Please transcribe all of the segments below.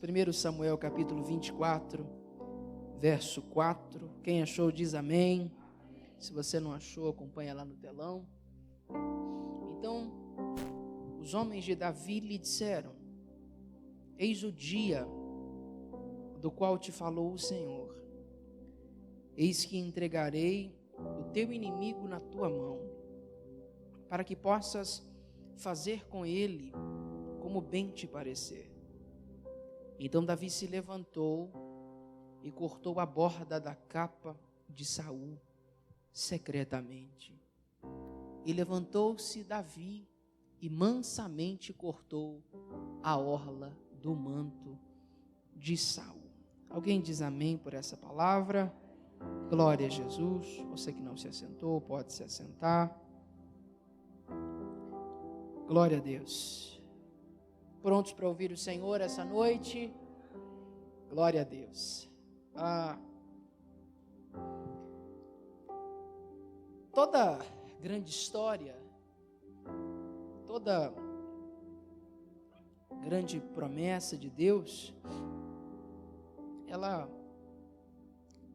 1 Samuel capítulo 24, verso 4. Quem achou diz amém. Se você não achou, acompanha lá no telão. Então, os homens de Davi lhe disseram: eis o dia do qual te falou o Senhor. Eis que entregarei o teu inimigo na tua mão, para que possas fazer com ele como bem te parecer. Então Davi se levantou e cortou a borda da capa de Saul secretamente. E levantou-se Davi e mansamente cortou a orla do manto de Saul. Alguém diz amém por essa palavra? Glória a Jesus. Você que não se assentou, pode se assentar. Glória a Deus. Prontos para ouvir o Senhor essa noite? Glória a Deus. Toda grande história, toda grande promessa de Deus, ela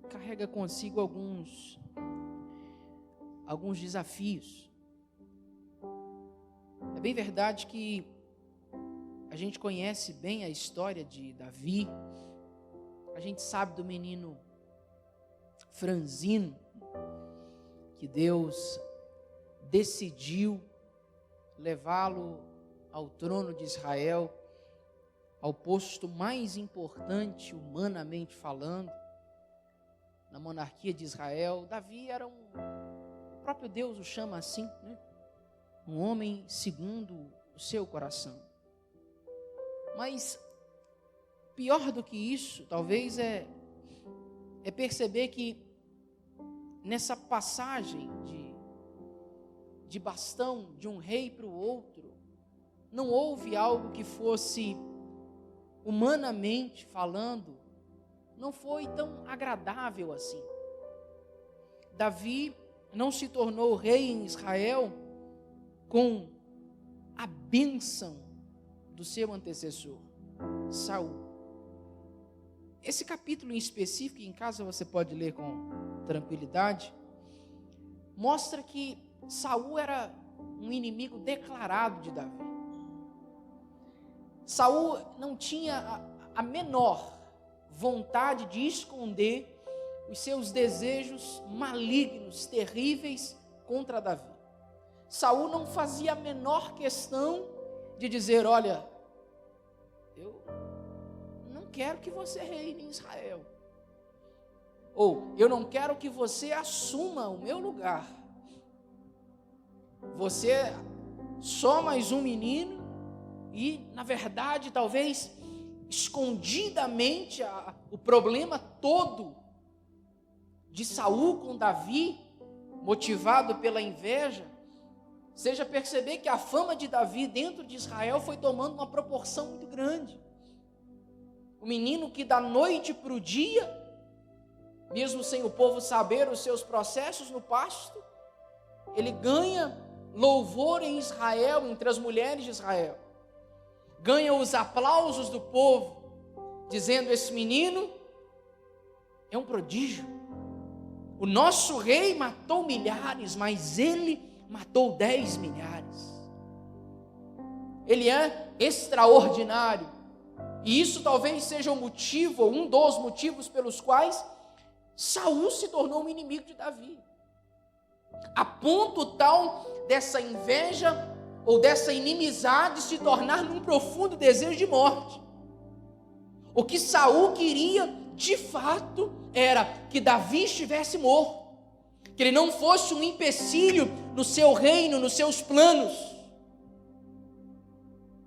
carrega consigo alguns desafios. É bem verdade que a gente conhece bem a história de Davi. A gente sabe do menino franzino que Deus decidiu levá-lo ao trono de Israel, ao posto mais importante, humanamente falando, na monarquia de Israel. Davi era o próprio Deus o chama assim, né? Um homem segundo o seu coração. Mas pior do que isso, talvez, é perceber que nessa passagem de bastão de um rei para o outro, não houve algo que fosse, humanamente falando, não foi tão agradável assim. Davi não se tornou rei em Israel com a bênção do seu antecessor, Saul. Esse capítulo em específico, em casa você pode ler com tranquilidade, mostra que Saul era um inimigo declarado de Davi. Saul não tinha a menor vontade de esconder os seus desejos malignos, terríveis contra Davi. Saul não fazia a menor questão de dizer: olha, eu não quero que você reine em Israel, ou eu não quero que você assuma o meu lugar. Você é só mais um menino e, na verdade, talvez escondidamente, o problema todo de Saul com Davi, motivado pela inveja, seja perceber que a fama de Davi dentro de Israel foi tomando uma proporção muito grande. O menino que da noite para o dia, mesmo sem o povo saber os seus processos no pasto, ele ganha louvor em Israel, entre as mulheres de Israel. Ganha os aplausos do povo, dizendo: esse menino é um prodígio. O nosso rei matou milhares, mas ele matou 10 milhares. Ele é extraordinário. E isso talvez seja o motivo, ou um dos motivos pelos quais Saul se tornou um inimigo de Davi. A ponto tal dessa inveja ou dessa inimizade se tornar num profundo desejo de morte. O que Saul queria, de fato, era que Davi estivesse morto, que ele não fosse um empecilho no seu reino, nos seus planos.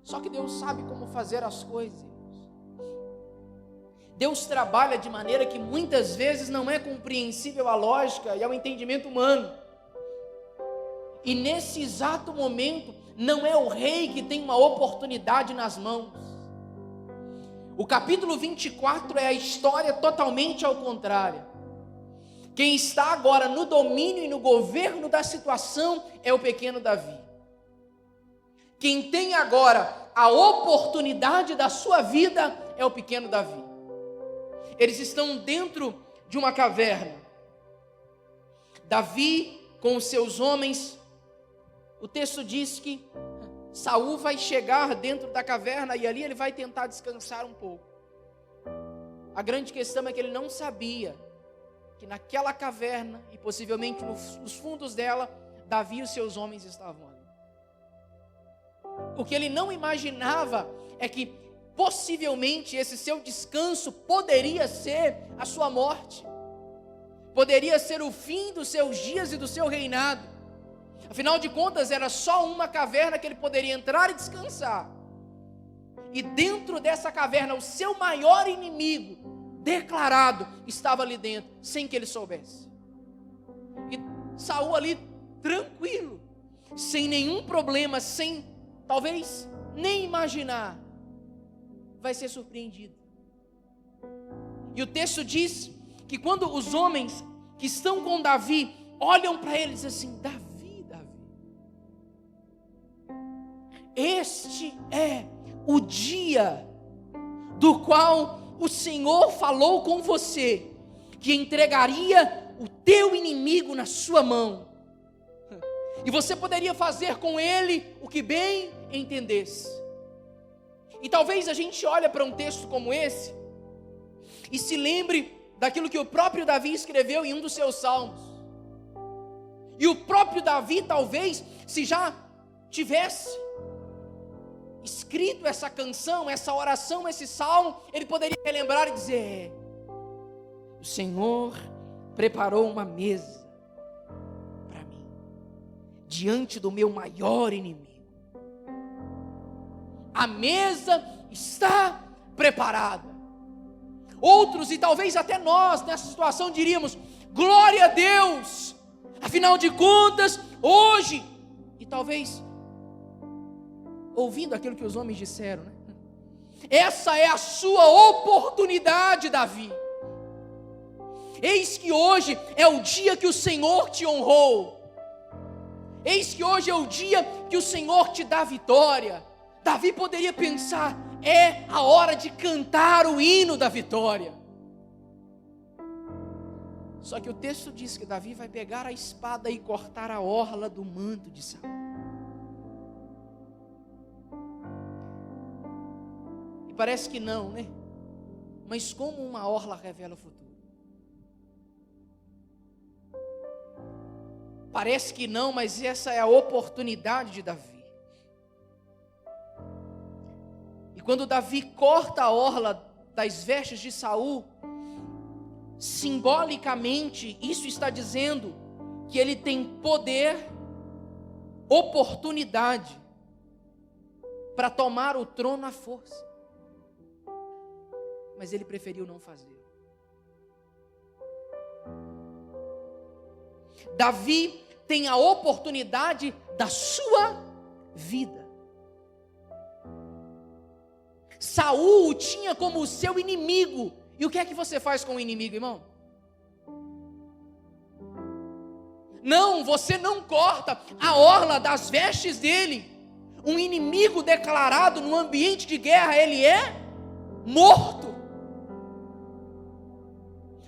Só que Deus sabe como fazer as coisas. Deus trabalha de maneira que muitas vezes não é compreensível à lógica e ao entendimento humano. E nesse exato momento, não é o rei que tem uma oportunidade nas mãos. O capítulo 24 é a história totalmente ao contrário. Quem está agora no domínio e no governo da situação é o pequeno Davi. Quem tem agora a oportunidade da sua vida é o pequeno Davi. Eles estão dentro de uma caverna. Davi com os seus homens. O texto diz que Saul vai chegar dentro da caverna e ali ele vai tentar descansar um pouco. A grande questão é que ele não sabia que naquela caverna e possivelmente nos fundos dela, Davi e os seus homens estavam ali. O que ele não imaginava é que possivelmente esse seu descanso poderia ser a sua morte. Poderia ser o fim dos seus dias e do seu reinado. Afinal de contas, era só uma caverna que ele poderia entrar e descansar. E dentro dessa caverna, o seu maior inimigo declarado estava ali dentro, sem que ele soubesse. E Saul ali, tranquilo, sem nenhum problema, sem talvez nem imaginar, vai ser surpreendido. E o texto diz que quando os homens que estão com Davi olham para ele e dizem assim: Davi, este é o dia do qual o Senhor falou com você, que entregaria o teu inimigo na sua mão, e você poderia fazer com ele o que bem entendesse. E talvez a gente olhe para um texto como esse e se lembre daquilo que o próprio Davi escreveu em um dos seus salmos. E o próprio Davi, talvez, se já tivesse escrito essa canção, essa oração, esse salmo, ele poderia relembrar e dizer: o Senhor preparou uma mesa para mim, diante do meu maior inimigo. A mesa está preparada. Outros, e talvez até nós, nessa situação, diríamos: glória a Deus, afinal de contas, hoje, e talvez ouvindo aquilo que os homens disseram, né? Essa é a sua oportunidade, Davi. Eis que hoje é o dia que o Senhor te honrou. Eis que hoje é o dia que o Senhor te dá vitória. Davi poderia pensar: é a hora de cantar o hino da vitória. Só que o texto diz que Davi vai pegar a espada e cortar a orla do manto de Saul. E parece que não, né? Mas como uma orla revela o futuro? Parece que não, mas essa é a oportunidade de Davi. E quando Davi corta a orla das vestes de Saul, simbolicamente isso está dizendo que ele tem poder, oportunidade para tomar o trono à força. Mas ele preferiu não fazer. Davi tem a oportunidade da sua vida. Saul o tinha como o seu inimigo. E o que é que você faz com o inimigo, irmão? Não, você não corta a orla das vestes dele. Um inimigo declarado no ambiente de guerra, ele é morto.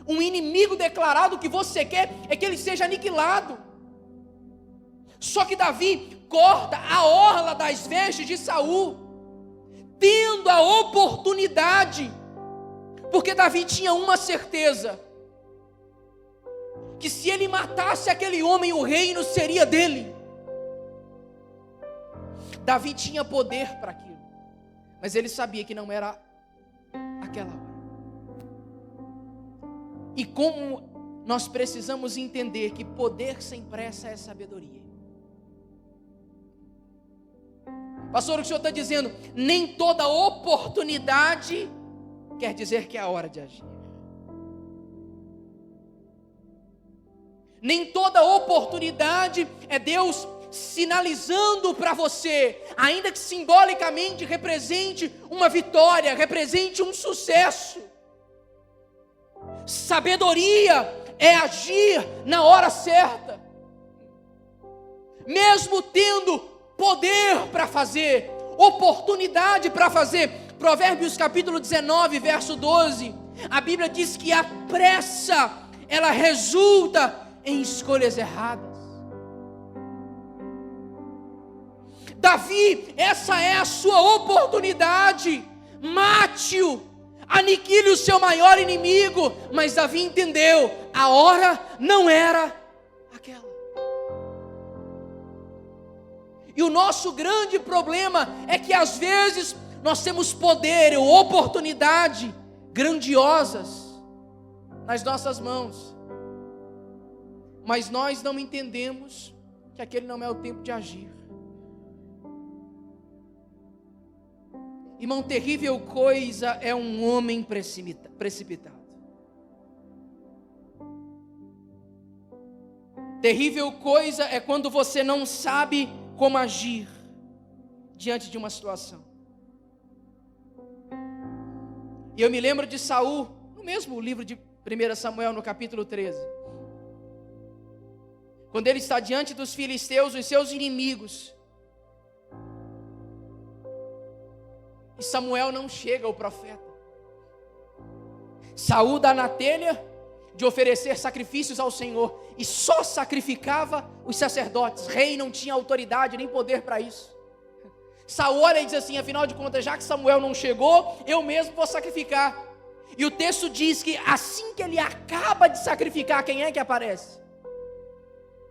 Um inimigo declarado, o que você quer é que ele seja aniquilado. Só que Davi corta a orla das vestes de Saul, tendo a oportunidade, porque Davi tinha uma certeza: que se ele matasse aquele homem, o reino seria dele. Davi tinha poder para aquilo, mas ele sabia que não era aquela hora. E como nós precisamos entender que poder sem pressa é sabedoria. Pastor, o que o senhor está dizendo? Nem toda oportunidade quer dizer que é a hora de agir. Nem toda oportunidade é Deus sinalizando para você, ainda que simbolicamente represente uma vitória, represente um sucesso. Sabedoria é agir na hora certa, mesmo tendo poder para fazer, oportunidade para fazer. Provérbios capítulo 19, verso 12, a Bíblia diz que a pressa, ela resulta em escolhas erradas. Davi, essa é a sua oportunidade, mate-o, aniquile o seu maior inimigo, mas Davi entendeu, a hora não era aquela. E o nosso grande problema é que às vezes nós temos poder ou oportunidade grandiosas nas nossas mãos, mas nós não entendemos que aquele não é o tempo de agir. Irmão, terrível coisa é um homem precipitado. Terrível coisa é quando você não sabe como agir diante de uma situação. E eu me lembro de Saul, no mesmo livro de 1 Samuel, no capítulo 13. Quando ele está diante dos filisteus, os seus inimigos, e Samuel não chega ao profeta. Saul dá na telha de oferecer sacrifícios ao Senhor, e só sacrificava os sacerdotes. Rei não tinha autoridade nem poder para isso. Saul olha e diz assim: afinal de contas, já que Samuel não chegou, eu mesmo vou sacrificar. E o texto diz que assim que ele acaba de sacrificar, quem é que aparece?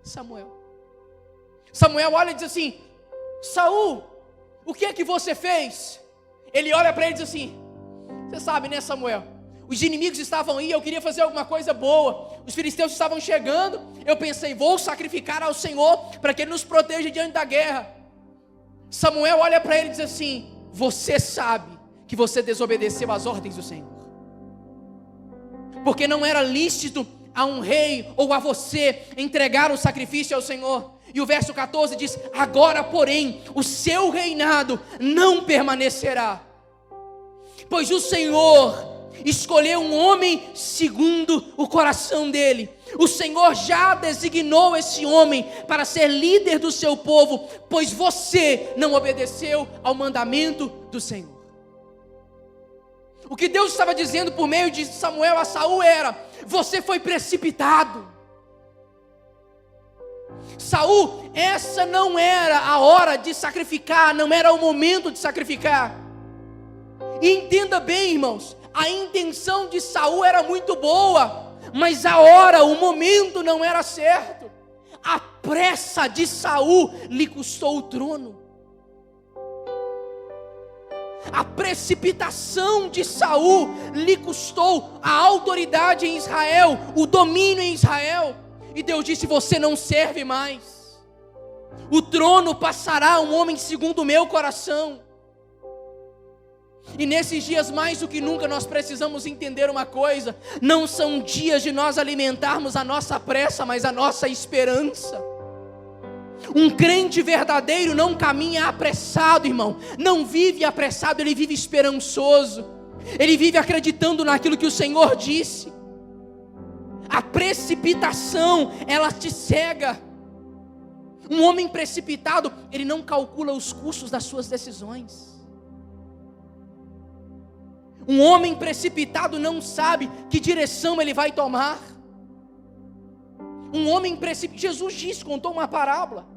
Samuel. Samuel olha e diz assim: Saul, o que é que você fez? Ele olha para ele e diz assim: você sabe, né, Samuel? Os inimigos estavam aí, eu queria fazer alguma coisa boa. Os filisteus estavam chegando. Eu pensei, vou sacrificar ao Senhor para que Ele nos proteja diante da guerra. Samuel olha para ele e diz assim: você sabe que você desobedeceu às ordens do Senhor, porque não era lícito a um rei ou a você entregar um sacrifício ao Senhor. E o verso 14 diz: agora porém o seu reinado não permanecerá, pois o Senhor escolheu um homem segundo o coração dele. O Senhor já designou esse homem para ser líder do seu povo, pois você não obedeceu ao mandamento do Senhor. O que Deus estava dizendo por meio de Samuel a Saul era: você foi precipitado. Saul, essa não era a hora de sacrificar, não era o momento de sacrificar. E entenda bem, irmãos, a intenção de Saul era muito boa, mas a hora, o momento não era certo. A pressa de Saul lhe custou o trono. A precipitação de Saul lhe custou a autoridade em Israel, o domínio em Israel. E Deus disse: você não serve mais. O trono passará a um homem segundo o meu coração. E nesses dias, mais do que nunca, nós precisamos entender uma coisa: não são dias de nós alimentarmos a nossa pressa, mas a nossa esperança. Um crente verdadeiro não caminha apressado, irmão. Não vive apressado, ele vive esperançoso. Ele vive acreditando naquilo que o Senhor disse. A precipitação, ela te cega. Um homem precipitado, ele não calcula os custos das suas decisões. Um homem precipitado não sabe que direção ele vai tomar. Um homem precipitado, Jesus disse, contou uma parábola.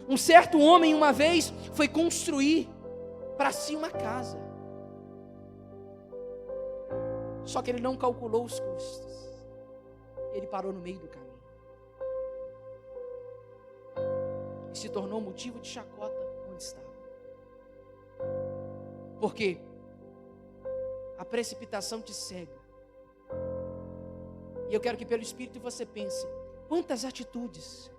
Um certo homem uma vez foi construir para si uma casa. Só que ele não calculou os custos. Ele parou no meio do caminho. E se tornou motivo de chacota onde estava. Por quê? A precipitação te cega. E eu quero que pelo Espírito você pense: quantas atitudes,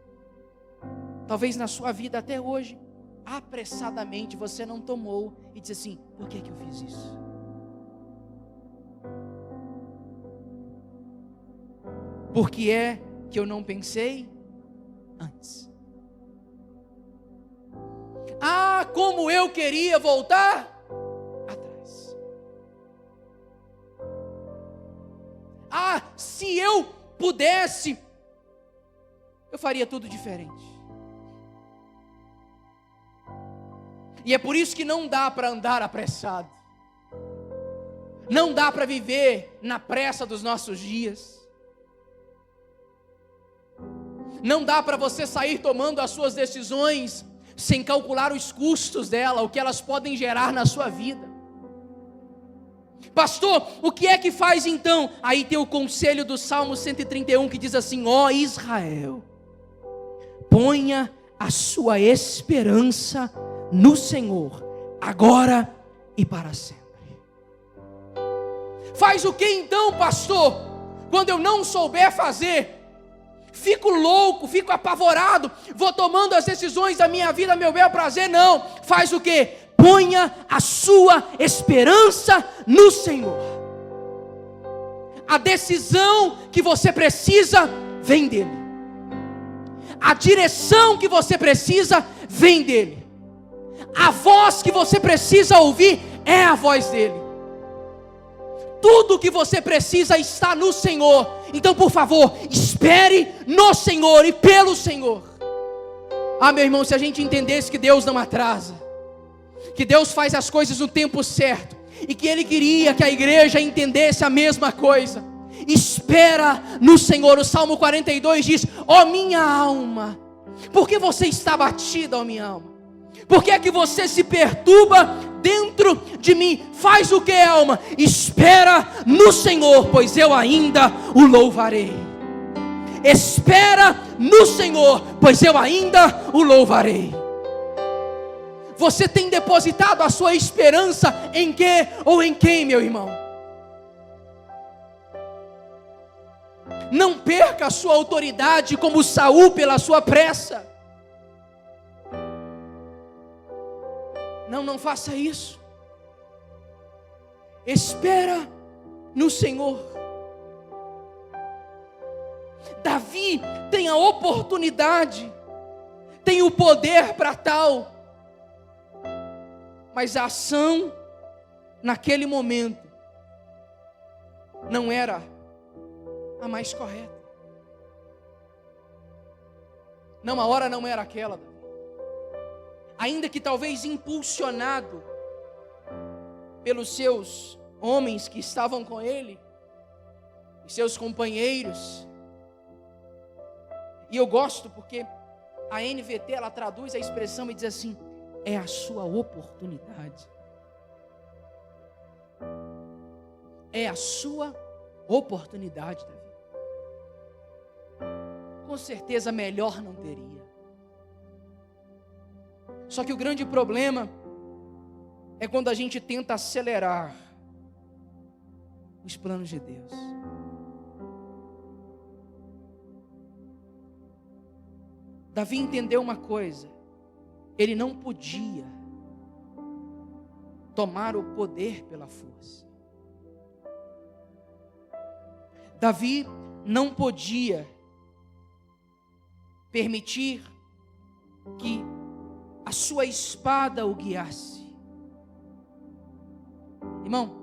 talvez na sua vida até hoje, apressadamente você não tomou e disse assim: por que eu fiz isso? Por que é que eu não pensei antes? Ah, como eu queria voltar atrás. Ah, se eu pudesse, eu faria tudo diferente. E é por isso que não dá para andar apressado. Não dá para viver na pressa dos nossos dias. Não dá para você sair tomando as suas decisões sem calcular os custos dela, o que elas podem gerar na sua vida. Pastor, o que é que faz então? Aí tem o conselho do Salmo 131 que diz assim: ó Israel, ponha a sua esperança no Senhor, agora e para sempre. Faz o que então, pastor? Quando eu não souber fazer, fico louco, fico apavorado, vou tomando as decisões da minha vida, meu bel prazer? Não, faz o que? Ponha a sua esperança no Senhor. A decisão que você precisa vem dEle. A direção que você precisa vem dEle. A voz que você precisa ouvir é a voz dEle. Tudo que você precisa está no Senhor. Então, por favor, espere no Senhor e pelo Senhor. Ah, meu irmão, se a gente entendesse que Deus não atrasa, que Deus faz as coisas no tempo certo, e que Ele queria que a igreja entendesse a mesma coisa. Espera no Senhor. O Salmo 42 diz: ó minha alma, por que você está abatida, ó minha alma? Por que é que você se perturba dentro de mim? Faz o que, alma? Espera no Senhor, pois eu ainda o louvarei. Espera no Senhor, pois eu ainda o louvarei. Você tem depositado a sua esperança em que ou em quem, meu irmão? Não perca a sua autoridade como Saul pela sua pressa. Não faça isso. Espera no Senhor. Davi tem a oportunidade, tem o poder para tal, mas a ação naquele momento não era a mais correta. Não, a hora não era aquela. Ainda que talvez impulsionado pelos seus homens que estavam com ele, e seus companheiros. E eu gosto porque a NVT ela traduz a expressão e diz assim: é a sua oportunidade. É a sua oportunidade, Davi. Com certeza melhor não teria. Só que o grande problema é quando a gente tenta acelerar os planos de Deus. Davi entendeu uma coisa: ele não podia tomar o poder pela força. Davi não podia permitir que a sua espada o guiasse. Irmão,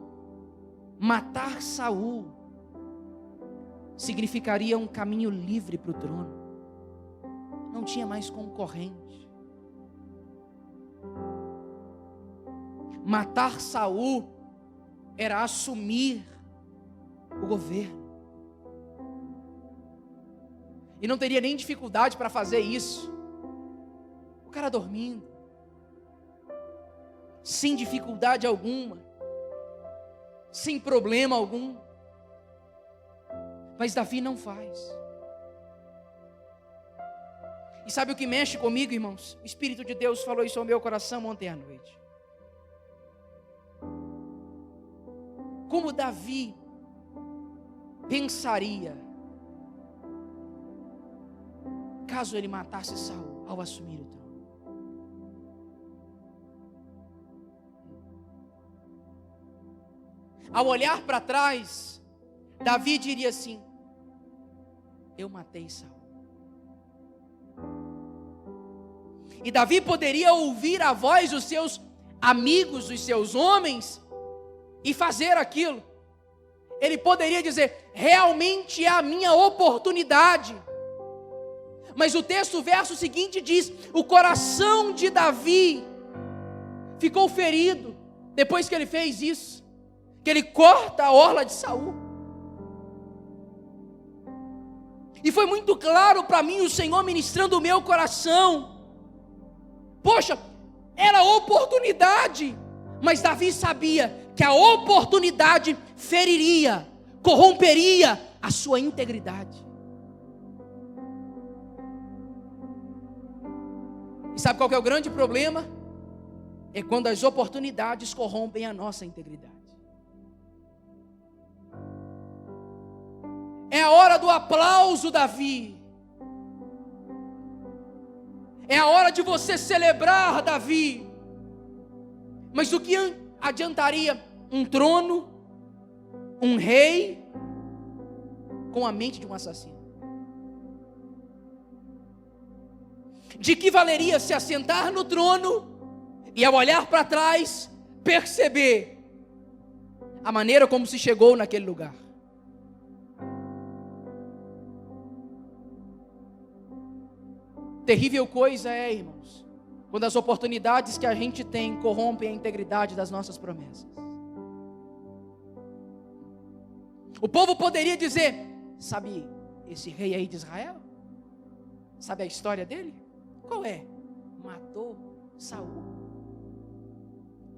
matar Saul significaria um caminho livre para o trono. Não tinha mais concorrente. Matar Saul era assumir o governo. E não teria nem dificuldade para fazer isso. O cara dormindo, sem dificuldade alguma, sem problema algum. Mas Davi não faz. E sabe o que mexe comigo, irmãos? O Espírito de Deus falou isso ao meu coração ontem à noite. Como Davi pensaria caso ele matasse Saul ao assumir o trono? Ao olhar para trás, Davi diria assim: eu matei Saul. E Davi poderia ouvir a voz dos seus amigos, dos seus homens, e fazer aquilo. Ele poderia dizer: realmente é a minha oportunidade. Mas o texto, o verso seguinte diz: o coração de Davi ficou ferido depois que ele fez isso, que ele corta a orla de Saul. E foi muito claro para mim o Senhor ministrando o meu coração. Poxa, era oportunidade, mas Davi sabia que a oportunidade feriria, corromperia a sua integridade. E sabe qual que é o grande problema? É quando as oportunidades corrompem a nossa integridade. É a hora do aplauso, Davi. É a hora de você celebrar, Davi. Mas o que adiantaria um trono, um rei, com a mente de um assassino? De que valeria se assentar no trono e, ao olhar para trás, perceber a maneira como se chegou naquele lugar? Terrível coisa é, irmãos, quando as oportunidades que a gente tem corrompem a integridade das nossas promessas. O povo poderia dizer: sabe esse rei aí de Israel? Sabe a história dele? Qual é? Matou Saul,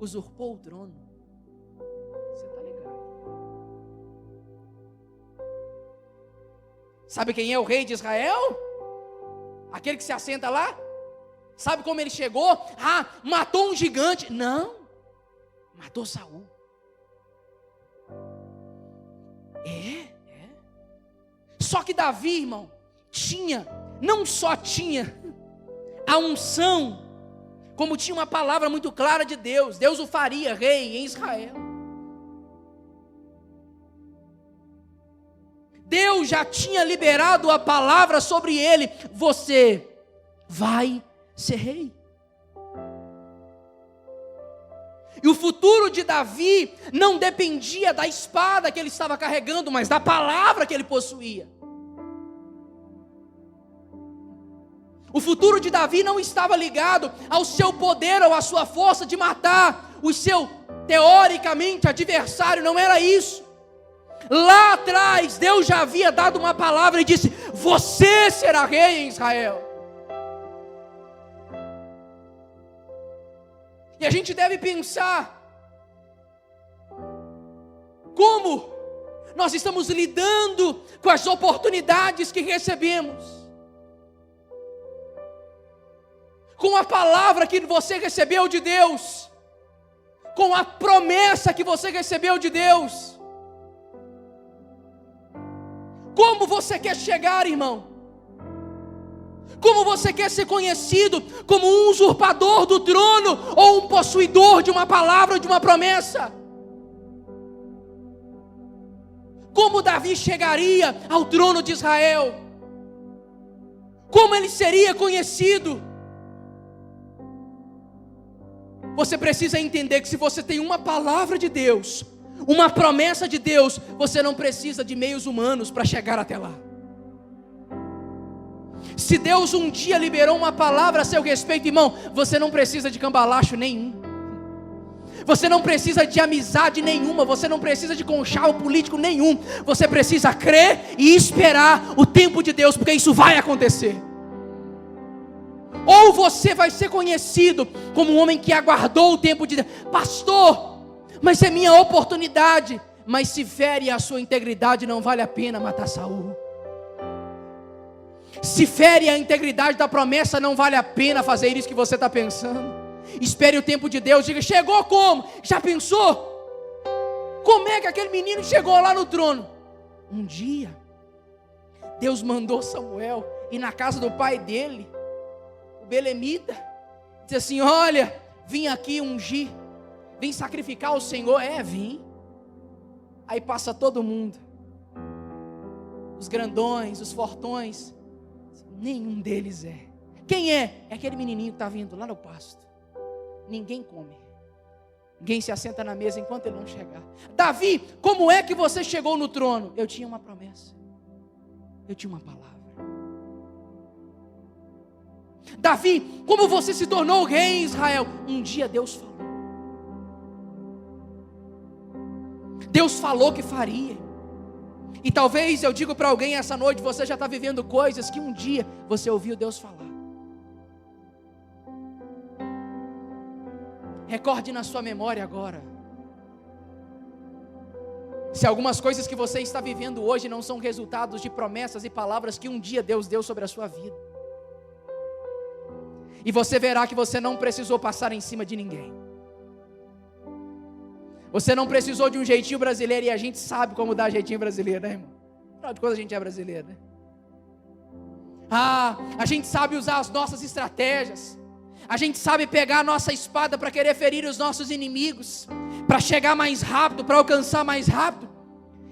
usurpou o trono. Você está ligado? Sabe quem é o rei de Israel? Aquele que se assenta lá? Sabe como ele chegou? Ah, matou um gigante. Não, matou Saul. Só que Davi, irmão, não só tinha a unção, como tinha uma palavra muito clara de Deus. Deus o faria rei em Israel. Deus já tinha liberado a palavra sobre ele: você vai ser rei. E o futuro de Davi não dependia da espada que ele estava carregando, mas da palavra que ele possuía. O futuro de Davi não estava ligado ao seu poder ou à sua força de matar o seu, teoricamente, adversário. Não era isso. Lá atrás, Deus já havia dado uma palavra e disse: você será rei em Israel. E a gente deve pensar como nós estamos lidando com as oportunidades que recebemos, com a palavra que você recebeu de Deus, com a promessa que você recebeu de Deus. Como você quer chegar, irmão? Como você quer ser conhecido? Como um usurpador do trono ou um possuidor de uma palavra ou de uma promessa? Como Davi chegaria ao trono de Israel? Como ele seria conhecido? Você precisa entender que se você tem uma palavra de Deus, uma promessa de Deus, você não precisa de meios humanos para chegar até lá. Se Deus um dia liberou uma palavra a seu respeito, irmão, você não precisa de cambalacho nenhum. Você não precisa de amizade nenhuma, você não precisa de conchavo político nenhum. Você precisa crer e esperar o tempo de Deus, porque isso vai acontecer. Ou você vai ser conhecido como um homem que aguardou o tempo de Deus. Pastor, mas é minha oportunidade. Mas se fere a sua integridade, não vale a pena matar Saul. Se fere a integridade da promessa, não vale a pena fazer isso que você está pensando. Espere o tempo de Deus. Diga: chegou como? Já pensou? Como é que aquele menino chegou lá no trono? Um dia Deus mandou Samuel ir na casa do pai dele, o belemita, disse assim: olha, vim aqui ungir, vim sacrificar ao Senhor. Vim. Aí passa todo mundo, os grandões, os fortões, nenhum deles é. Quem é? É aquele menininho que está vindo lá no pasto. Ninguém come, ninguém se assenta na mesa enquanto ele não chegar. Davi, como é que você chegou no trono? Eu tinha uma promessa, eu tinha uma palavra. Davi, como você se tornou rei em Israel? Um dia Deus falou. Deus falou que faria. E talvez eu digo para alguém essa noite, você já está vivendo coisas que um dia você ouviu Deus falar. Recorde na sua memória agora. Se algumas coisas que você está vivendo hoje não são resultados de promessas e palavras que um dia Deus deu sobre a sua vida. E você verá que você não precisou passar em cima de ninguém. Você não precisou de um jeitinho brasileiro, e a gente sabe como dar jeitinho brasileiro, né, irmão? Afinal de contas, a gente é brasileiro, né? A gente sabe usar as nossas estratégias. A gente sabe pegar a nossa espada para querer ferir os nossos inimigos, para chegar mais rápido, para alcançar mais rápido.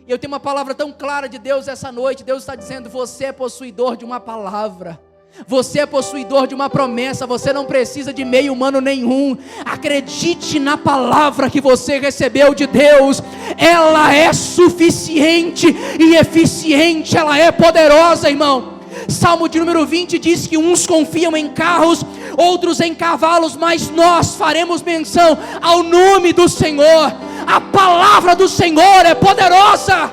E eu tenho uma palavra tão clara de Deus essa noite. Deus está dizendo: você é possuidor de uma palavra, você é possuidor de uma promessa. Você não precisa de meio humano nenhum. Acredite na palavra que você recebeu de Deus. Ela é suficiente e eficiente. Ela é poderosa, irmão. Salmo de número 20 diz que uns confiam em carros, outros em cavalos, mas nós faremos menção ao nome do Senhor. A palavra do Senhor é poderosa,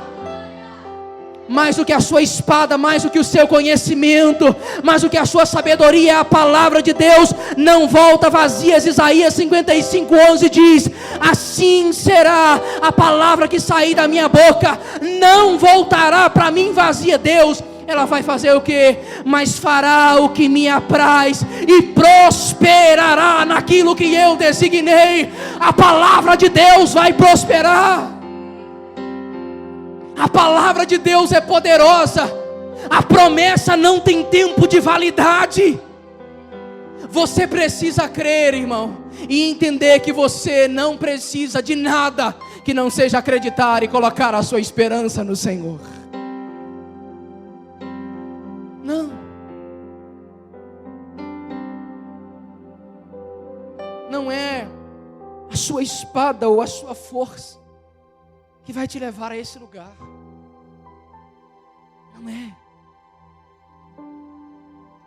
mais do que a sua espada, mais do que o seu conhecimento, mais do que a sua sabedoria. A palavra de Deus não volta vazia. Isaías 55:11 diz: assim será a palavra que sair da minha boca, não voltará para mim vazia. Deus, ela vai fazer o quê? Mas fará o que me apraz e prosperará naquilo que eu designei. A palavra de Deus vai prosperar. A palavra de Deus é poderosa. A promessa não tem tempo de validade. Você precisa crer, irmão, e entender que você não precisa de nada que não seja acreditar e colocar a sua esperança no Senhor. Não é a sua espada ou a sua força que vai te levar a esse lugar. Não é.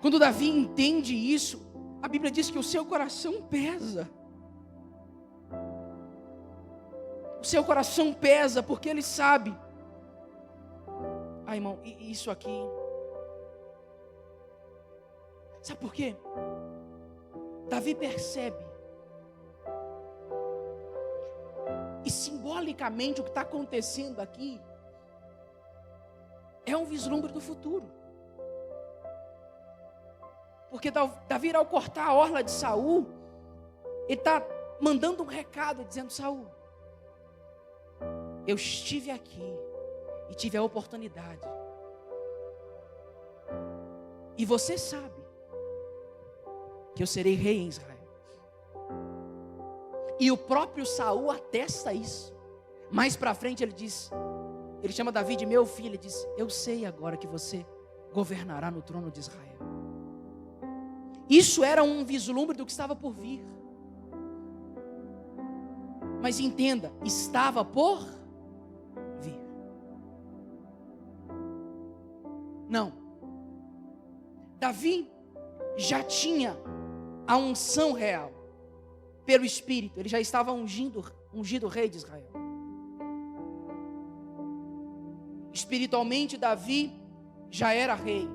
Quando Davi entende isso, a Bíblia diz que o seu coração pesa. O seu coração pesa porque ele sabe: irmão, isso aqui. Sabe por quê? Davi percebe. E simbolicamente o que está acontecendo aqui é um vislumbre do futuro. Porque Davi, ao cortar a orla de Saul, ele está mandando um recado dizendo: Saul, eu estive aqui e tive a oportunidade. E você sabe que eu serei rei em Israel. E o próprio Saul atesta isso. Mais para frente ele diz, ele chama Davi de meu filho, ele diz: eu sei agora que você governará no trono de Israel. Isso era um vislumbre do que estava por vir. Mas entenda, estava por vir. Não. Davi já tinha a unção real pelo Espírito. Ele já estava ungido rei de Israel. Espiritualmente, Davi já era rei.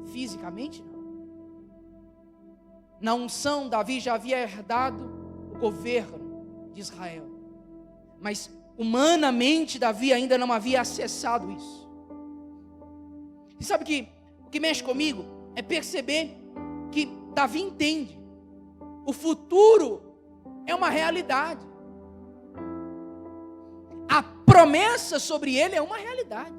Fisicamente, não. Na unção, Davi já havia herdado o governo de Israel. Mas humanamente, Davi ainda não havia acessado isso. E sabe que o que mexe comigo é perceber que Davi entende. O futuro é uma realidade. A promessa sobre ele é uma realidade.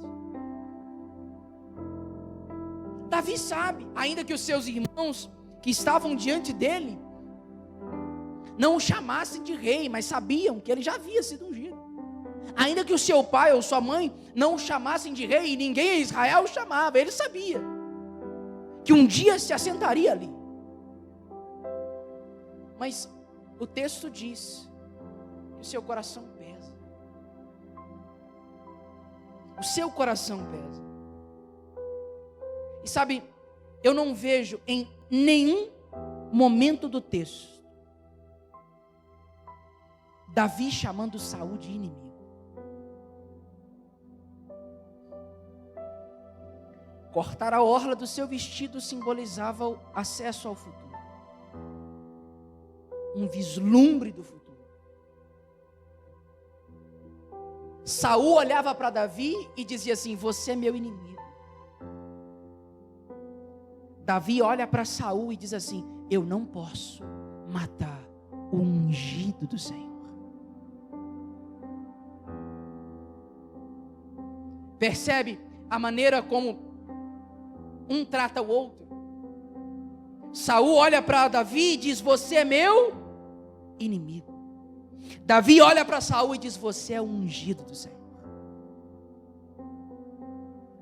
Davi sabe, ainda que os seus irmãos que estavam diante dele não o chamassem de rei, mas sabiam que ele já havia sido ungido. Ainda que o seu pai ou sua mãe não o chamassem de rei, e ninguém em Israel o chamava, ele sabia que um dia se assentaria ali. Mas o texto diz que o seu coração pesa. O seu coração pesa. E sabe, eu não vejo em nenhum momento do texto Davi chamando Saul de inimigo. Cortar a orla do seu vestido simbolizava o acesso ao futuro. Um vislumbre do futuro. Saul olhava para Davi e dizia assim: você é meu inimigo. Davi olha para Saul e diz assim: eu não posso matar o ungido do Senhor. Percebe a maneira como um trata o outro? Saul olha para Davi e diz: você é meu inimigo. Davi olha para Saul e diz: você é o ungido do Senhor.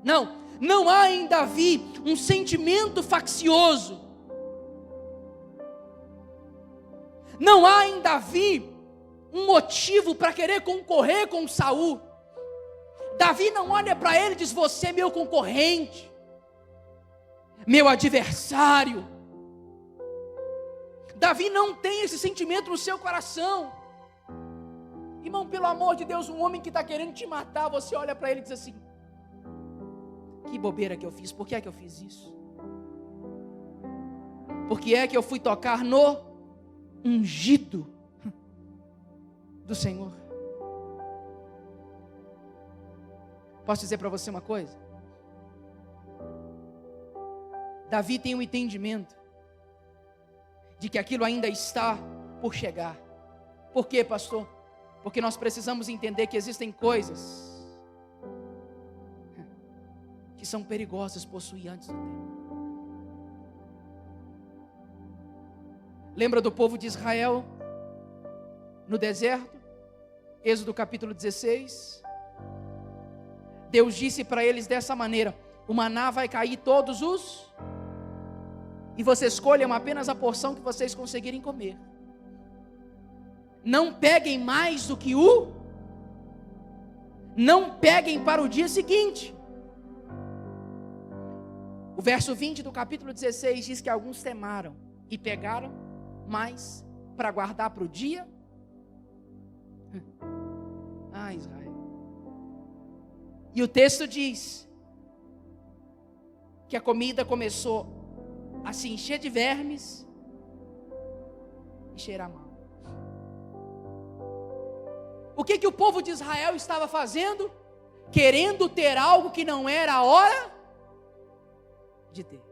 Não há em Davi um sentimento faccioso. Não há em Davi um motivo para querer concorrer com Saul. Davi não olha para ele e diz: você é meu concorrente, meu adversário. Davi não tem esse sentimento no seu coração. Irmão, pelo amor de Deus, um homem que está querendo te matar, você olha para ele e diz assim: que bobeira que eu fiz, por que é que eu fiz isso? Por que é que eu fui tocar no ungido do Senhor? Posso dizer para você uma coisa? Davi tem um entendimento de que aquilo ainda está por chegar. Por quê, pastor? Porque nós precisamos entender que existem coisas que são perigosas possuir antes do tempo. Lembra do povo de Israel no deserto? Êxodo capítulo 16. Deus disse para eles dessa maneira: o maná vai cair todos os, e vocês escolham apenas a porção que vocês conseguirem comer. Não peguem mais do que não peguem para o dia seguinte. O verso 20 do capítulo 16 diz que alguns temaram e pegaram mais para guardar para o dia. Israel. E o texto diz que a comida começou a se encher de vermes e cheirar mal. O que o povo de Israel estava fazendo? Querendo ter algo que não era a hora de ter.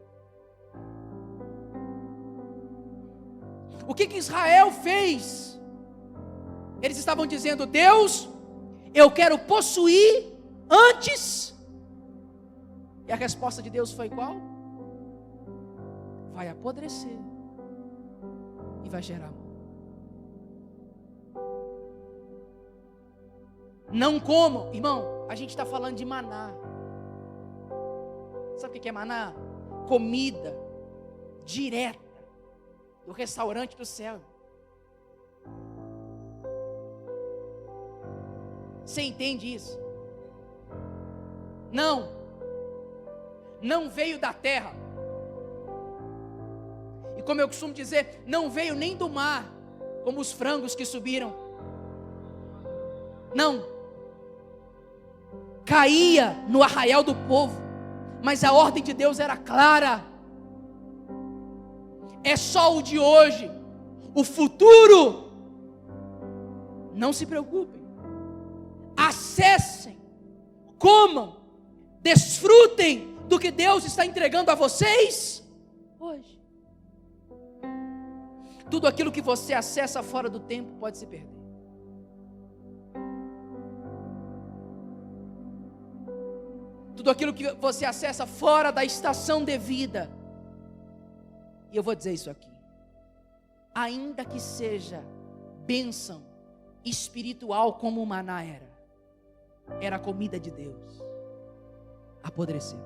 O que Israel fez? Eles estavam dizendo: Deus, eu quero possuir antes. E a resposta de Deus foi qual? Vai apodrecer e vai gerar mal. Não comam, irmão, a gente está falando de maná. Sabe o que é maná? Comida direta do restaurante do céu. Você entende isso? Não veio da terra. E como eu costumo dizer, não veio nem do mar, como os frangos que subiram. Não. Caía no arraial do povo, mas a ordem de Deus era clara. É só o de hoje. O futuro, não se preocupem. Acessem, comam, desfrutem do que Deus está entregando a vocês hoje. Tudo aquilo que você acessa fora do tempo pode se perder. Tudo aquilo que você acessa fora da estação devida. E eu vou dizer isso aqui: ainda que seja bênção espiritual como o maná era a comida de Deus, apodreceu.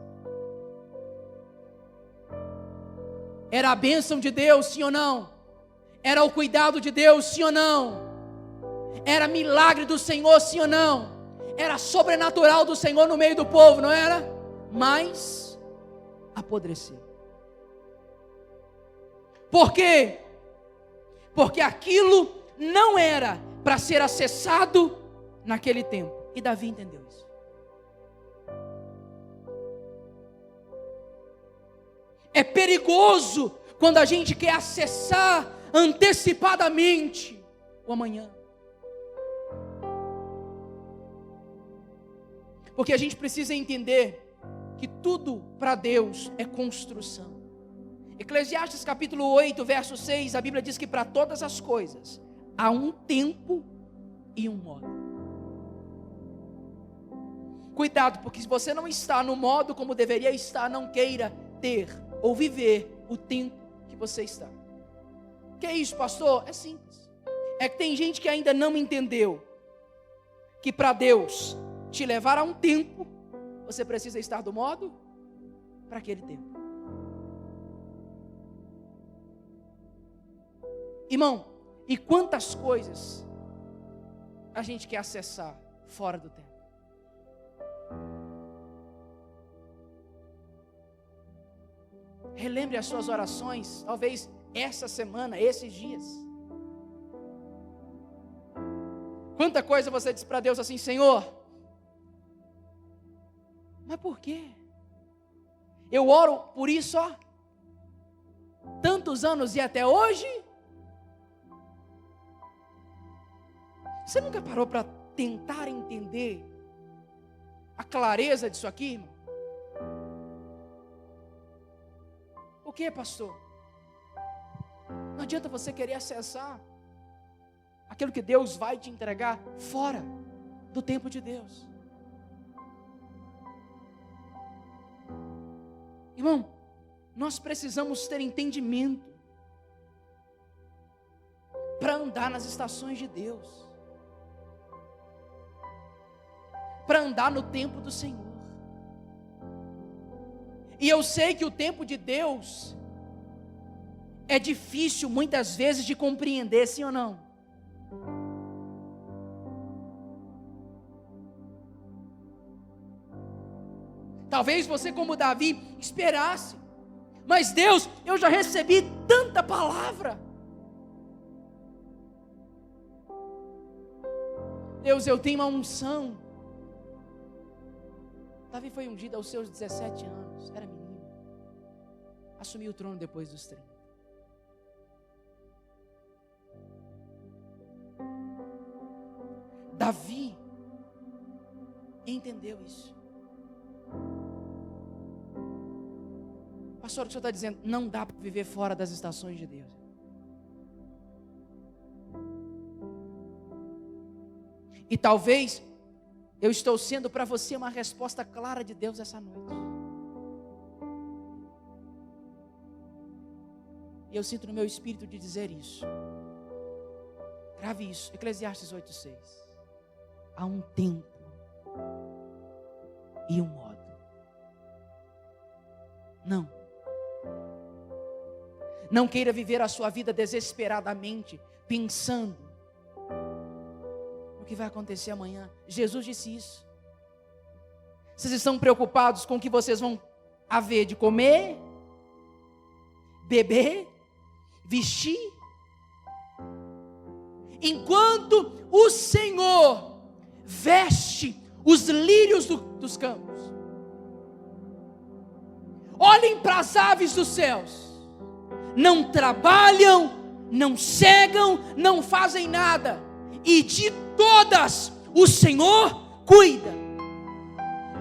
Era a bênção de Deus, sim ou não? Era o cuidado de Deus, sim ou não? Era milagre do Senhor, sim ou não? Era sobrenatural do Senhor no meio do povo, não era? Mas apodreceu. Por quê? Porque aquilo não era para ser acessado naquele tempo. E Davi entendeu isso. É perigoso quando a gente quer acessar antecipadamente o amanhã. Porque a gente precisa entender que tudo para Deus é construção. Eclesiastes capítulo 8, verso 6, a Bíblia diz que para todas as coisas há um tempo e um modo. Cuidado, porque se você não está no modo como deveria estar, não queira ter ou viver o tempo que você está. Que é isso, pastor? É simples. É que tem gente que ainda não entendeu que para Deus te levar a um tempo, você precisa estar do modo para aquele tempo. Irmão, e quantas coisas a gente quer acessar fora do tempo? Relembre as suas orações, talvez essa semana, esses dias. Quanta coisa você diz para Deus assim: Senhor, mas por quê? Eu oro por isso, ó, tantos anos e até hoje. Você nunca parou para tentar entender a clareza disso aqui, irmão? O que, pastor? Não adianta você querer acessar aquilo que Deus vai te entregar fora do tempo de Deus. Irmão, nós precisamos ter entendimento para andar nas estações de Deus, para andar no tempo do Senhor. E eu sei que o tempo de Deus é difícil muitas vezes de compreender, sim ou não? Talvez você, como Davi, esperasse, mas Deus, eu já recebi tanta palavra. Deus, eu tenho uma unção. Davi foi ungido aos seus 17 anos, era menino, assumiu o trono depois dos 30. Davi entendeu isso. Pastor, o que o senhor está dizendo? Não dá para viver fora das estações de Deus. E talvez eu estou sendo para você uma resposta clara de Deus essa noite. E eu sinto no meu espírito de dizer isso. Grave isso, Eclesiastes 8:6. Há um tempo e um modo. Não queira viver a sua vida desesperadamente, pensando no que vai acontecer amanhã. Jesus disse isso. Vocês estão preocupados com o que vocês vão haver de comer, beber, vestir? Enquanto o Senhor veste os lírios dos campos. Olhem para as aves dos céus. Não trabalham, não cegam, não fazem nada, e de todas o Senhor cuida.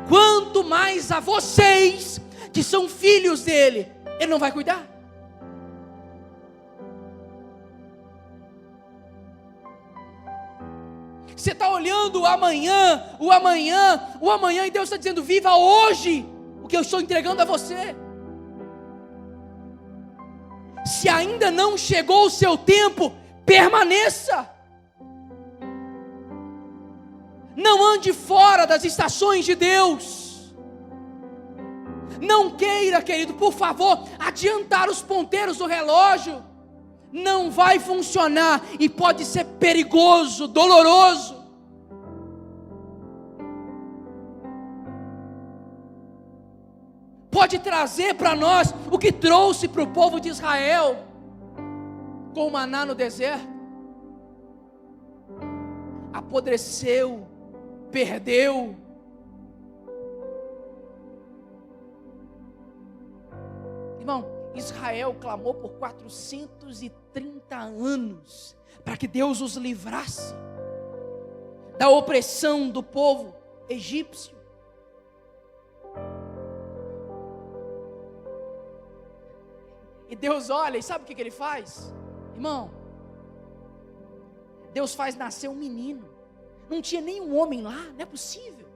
Quanto mais a vocês, que são filhos dele, ele não vai cuidar? Você está olhando o amanhã, e Deus está dizendo: viva hoje o que eu estou entregando a você. Se ainda não chegou o seu tempo, permaneça. Não ande fora das estações de Deus. Não queira, querido, por favor, adiantar os ponteiros do relógio. Não vai funcionar e pode ser perigoso, doloroso. Pode trazer para nós o que trouxe para o povo de Israel com o maná no deserto. Apodreceu, perdeu. Irmão, Israel clamou por 430 anos para que Deus os livrasse da opressão do povo egípcio. E Deus olha e sabe o que Ele faz? Irmão, Deus faz nascer um menino. Não tinha nenhum homem lá, não é possível.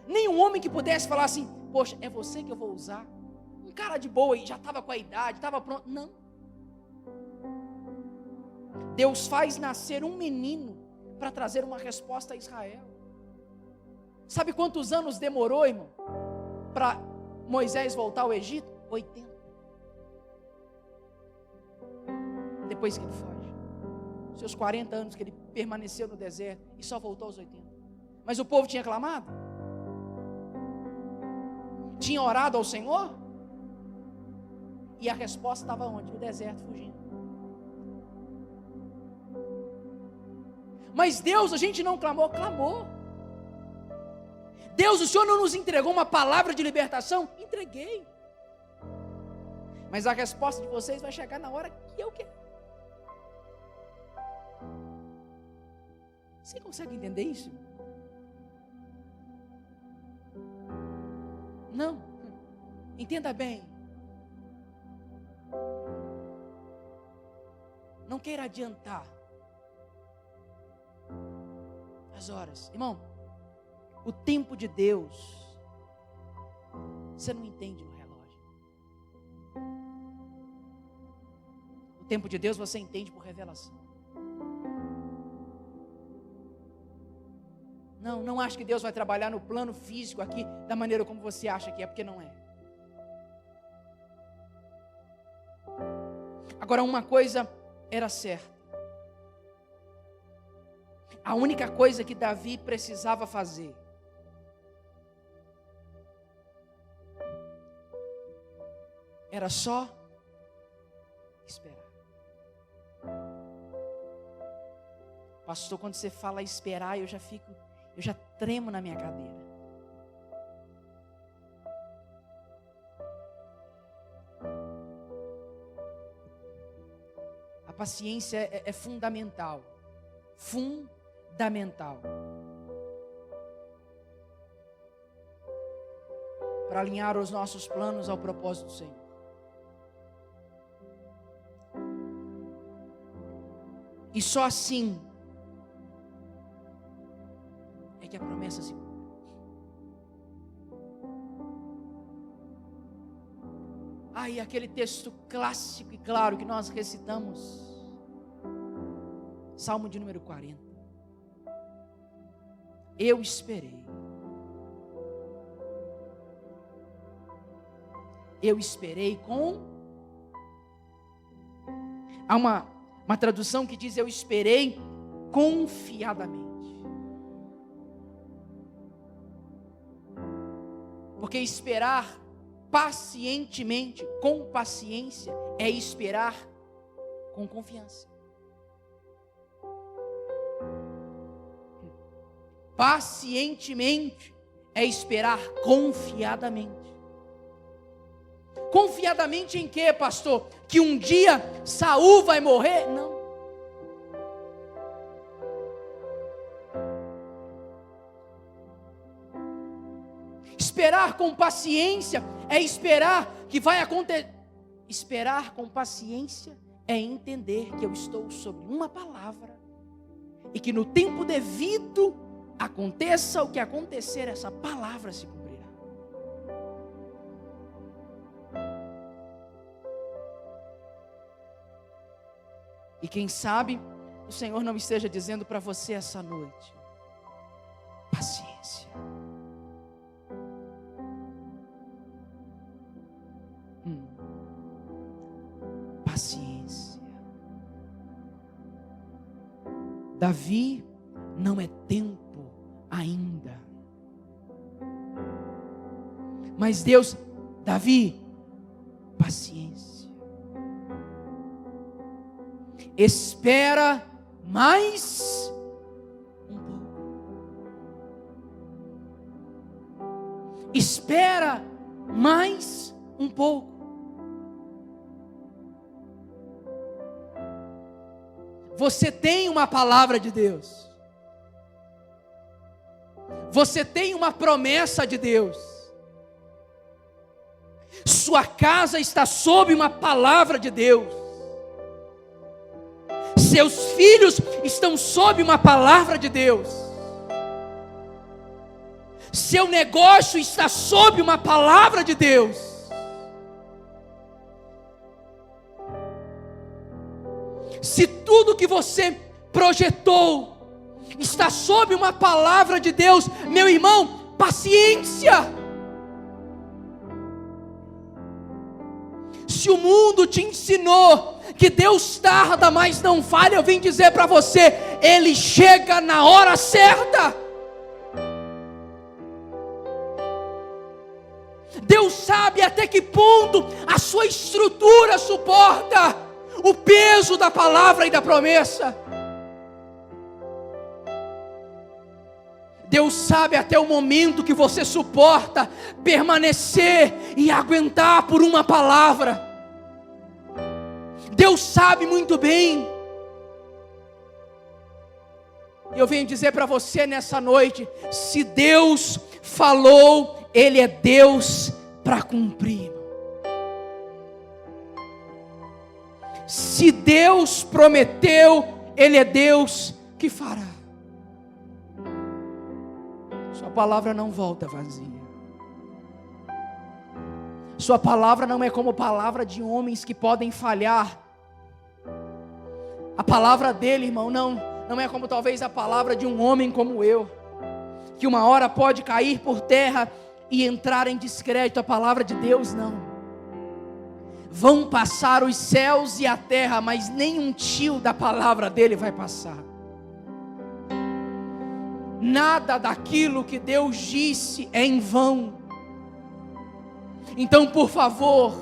Nenhum homem que pudesse falar assim: poxa, é você que eu vou usar. Um cara de boa aí, já estava com a idade, estava pronto. Não. Deus faz nascer um menino para trazer uma resposta a Israel. Sabe quantos anos demorou, irmão, para Moisés voltar ao Egito? 80. Depois que ele foge. Seus 40 anos que ele permaneceu no deserto e só voltou aos 80. Mas o povo tinha clamado? Tinha orado ao Senhor? E a resposta estava onde? No deserto, fugindo. Mas Deus, a gente não clamou? Clamou. Deus, o Senhor não nos entregou uma palavra de libertação? Entreguei. Mas a resposta de vocês vai chegar na hora que eu quero. Você consegue entender isso? Não. Entenda bem. Não queira adiantar as horas. Irmão, o tempo de Deus, você não entende no relógio. O tempo de Deus você entende por revelação. Não acho que Deus vai trabalhar no plano físico aqui da maneira como você acha que é, porque não é. Agora, uma coisa era certa. A única coisa que Davi precisava fazer era só esperar. Pastor, quando você fala esperar, eu já tremo na minha cadeira. A paciência é fundamental. Fundamental. Para alinhar os nossos planos ao propósito do Senhor. E só assim é que a promessa se cumpre. E aquele texto clássico e claro que nós recitamos, Salmo de número 40. Eu esperei. Eu esperei com... Há uma tradução que diz: eu esperei confiadamente. Porque esperar pacientemente, com paciência, é esperar com confiança. Pacientemente é esperar confiadamente. Confiadamente em quê, pastor? Que um dia Saul vai morrer? Não. Esperar com paciência é esperar que vai acontecer. Esperar com paciência é entender que eu estou sobre uma palavra e que no tempo devido, aconteça o que acontecer, essa palavra se cumprirá. E quem sabe o Senhor não esteja dizendo para você essa noite: paciência. Paciência. Davi, não é tempo ainda. Mas Deus, Davi, paciência. Espera mais um pouco. Espera mais um pouco. Você tem uma palavra de Deus. Você tem uma promessa de Deus. Sua casa está sob uma palavra de Deus. Seus filhos estão sob uma palavra de Deus. Seu negócio está sob uma palavra de Deus. Se tudo que você projetou está sob uma palavra de Deus, meu irmão, paciência. Se o mundo te ensinou que Deus tarda, mas não falha, eu vim dizer para você, Ele chega na hora certa. Deus sabe até que ponto a sua estrutura suporta o peso da palavra e da promessa. Deus sabe até o momento que você suporta permanecer e aguentar por uma palavra. Deus sabe muito bem. Eu venho dizer para você nessa noite, se Deus falou, Ele é Deus para cumprir. Se Deus prometeu, Ele é Deus que fará. Sua palavra não volta vazia. Sua palavra não é como palavra de homens que podem falhar. A palavra dele, irmão, não é como talvez a palavra de um homem como eu, que uma hora pode cair por terra e entrar em descrédito. A palavra de Deus não. Vão passar os céus e a terra, mas nem um tio da palavra dele vai passar. Nada daquilo que Deus disse é em vão. Então, por favor,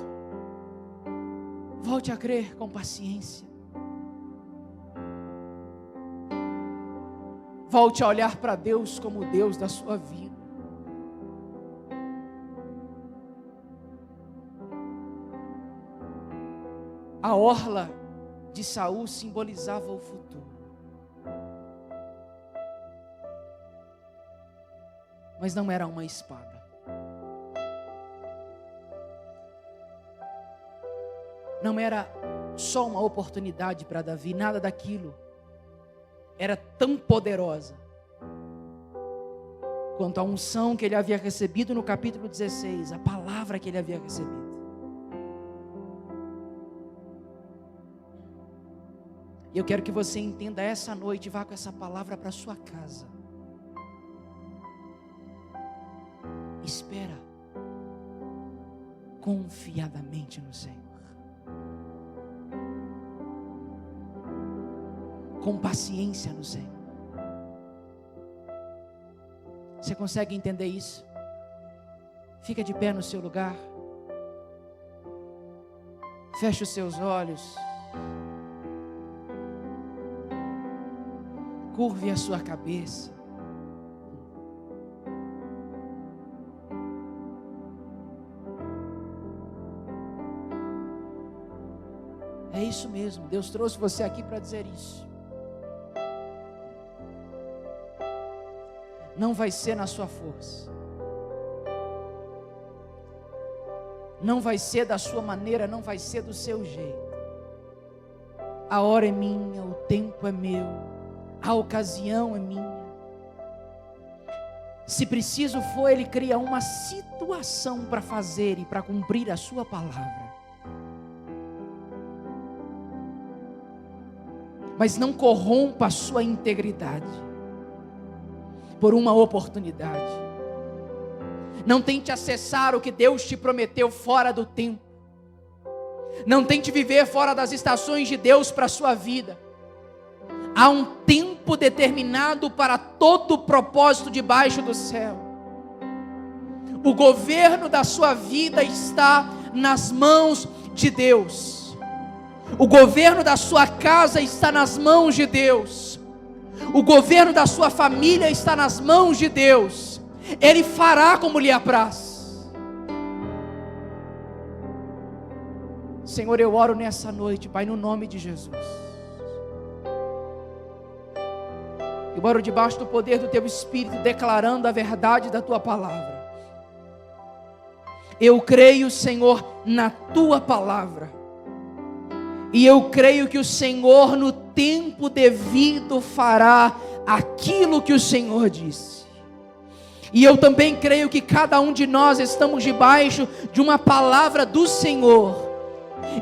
volte a crer com paciência. Volte a olhar para Deus como o Deus da sua vida. A orla de Saul simbolizava o futuro. Mas não era uma espada. Não era só uma oportunidade para Davi, nada daquilo era tão poderosa quanto a unção que ele havia recebido no capítulo 16, a palavra que ele havia recebido. E eu quero que você entenda essa noite e vá com essa palavra para a sua casa. Espera confiadamente no Senhor. Com paciência no Senhor. Você consegue entender isso? Fica de pé no seu lugar. Feche os seus olhos. Curve a sua cabeça. É isso mesmo, Deus trouxe você aqui para dizer isso. Não vai ser na sua força. Não vai ser da sua maneira, não vai ser do seu jeito. A hora é minha, o tempo é meu, a ocasião é minha. Se preciso for, Ele cria uma situação para fazer e para cumprir a sua palavra. Mas não corrompa a sua integridade por uma oportunidade. Não tente acessar o que Deus te prometeu fora do tempo. Não tente viver fora das estações de Deus para a sua vida. Há um tempo determinado para todo o propósito debaixo do céu. O governo da sua vida está nas mãos de Deus. O governo da sua casa está nas mãos de Deus. O governo da sua família está nas mãos de Deus. Ele fará como lhe apraz. Senhor, eu oro nessa noite, Pai, no nome de Jesus. Eu oro debaixo do poder do Teu Espírito, declarando a verdade da Tua palavra. Eu creio, Senhor, na Tua palavra. E eu creio que o Senhor, no tempo devido, fará aquilo que o Senhor disse. E eu também creio que cada um de nós estamos debaixo de uma palavra do Senhor.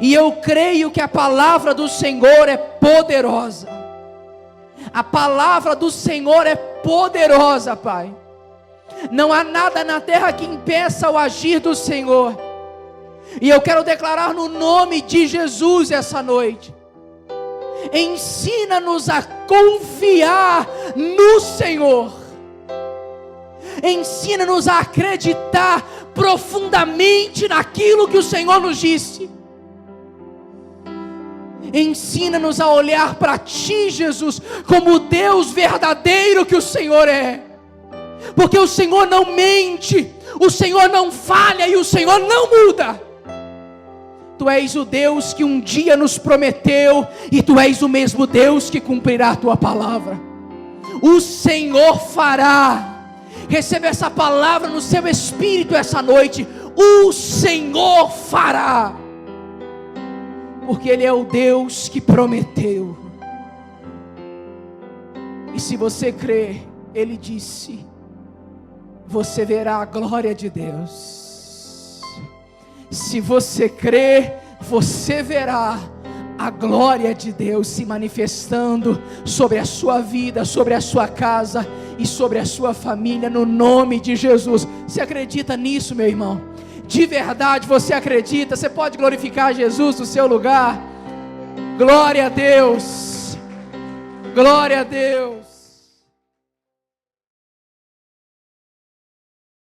E eu creio que a palavra do Senhor é poderosa. A palavra do Senhor é poderosa, Pai. Não há nada na terra que impeça o agir do Senhor. E eu quero declarar no nome de Jesus essa noite: ensina-nos a confiar no Senhor. Ensina-nos a acreditar profundamente naquilo que o Senhor nos disse. Ensina-nos a olhar para Ti, Jesus, como o Deus verdadeiro que o Senhor é. Porque o Senhor não mente, o Senhor não falha e o Senhor não muda. Tu és o Deus que um dia nos prometeu, e Tu és o mesmo Deus que cumprirá a Tua palavra. O Senhor fará. Receba essa palavra no seu espírito essa noite. O Senhor fará. Porque Ele é o Deus que prometeu. E se você crê, Ele disse, você verá a glória de Deus. Se você crê, você verá a glória de Deus se manifestando sobre a sua vida, sobre a sua casa e sobre a sua família, no nome de Jesus. Você acredita nisso, meu irmão? De verdade você acredita? Você pode glorificar Jesus no seu lugar? Glória a Deus, glória a Deus.